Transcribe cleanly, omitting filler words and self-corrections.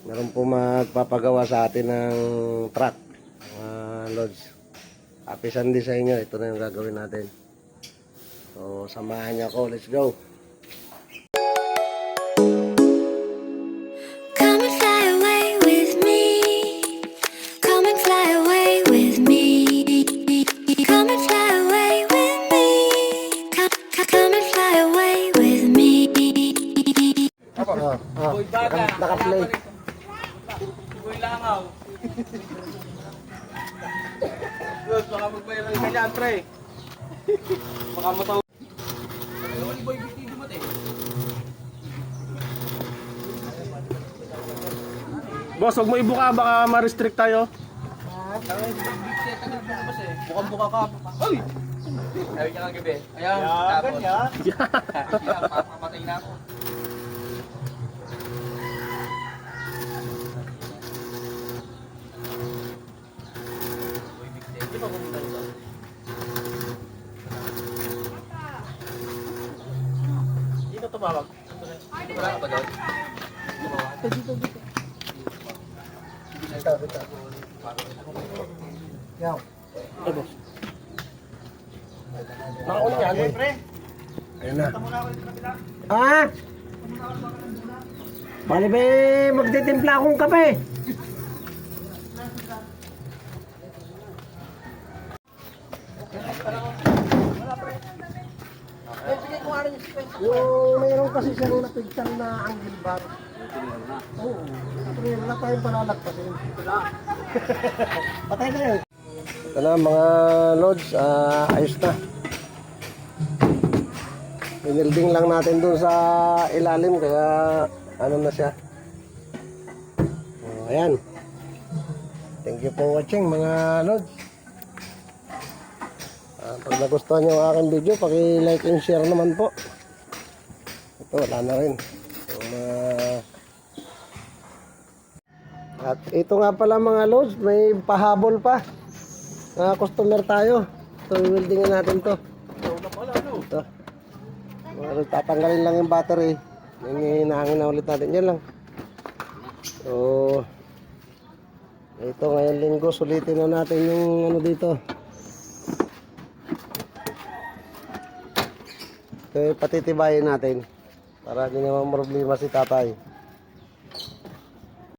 Meron po magpapagawa sa atin ng truck, loads. Happy Sunday sa inyo. Ito na yung gagawin natin. So, samahan niyo ako. Let's go. Come and fly away with me. Come and fly away with me. Come and fly away with me. Come and fly away with me. Naka-play. Boy langaw. Good, baka magbayaran ka dyan, pre. Baka mataw. Ano ni Boy Bitty mo, Boss, huwag mo ibuka, baka ma-restrict tayo. Bukang buka ka. Uy! Sabi niya kang gabi. Ayan, tapos. Papamatay na ako. Di ba pumunta nito? Dito tumawag. Wala ka ba doon? Dito. Yaw. Nakauna yan eh. Ayun na. Ah! Bali ba magtitimpla akong kape? Yung mayroon kasi siyang napigtan na angle bar. Oo. Pero wala tayong panalagpasin. Patay na yun. Ito na mga loads, ayos na. Pinilding lang natin dun sa ilalim kaya ano na siya. Ayan. Thank you for watching mga loads. Pag nagustuhan nyo ang aking video, paki-like and share naman po. Ito, wala na rin. So, at ito nga pala mga loads, may pahabol pa. Customer tayo. So, wieldingin natin to. Ito. Tatanggalin lang yung battery. Hinahangin na ulit natin. Yan lang. So, ito ngayong linggo, sulitin na natin yung ano dito. Ito patitibayin natin para hindi naman problema si tatay.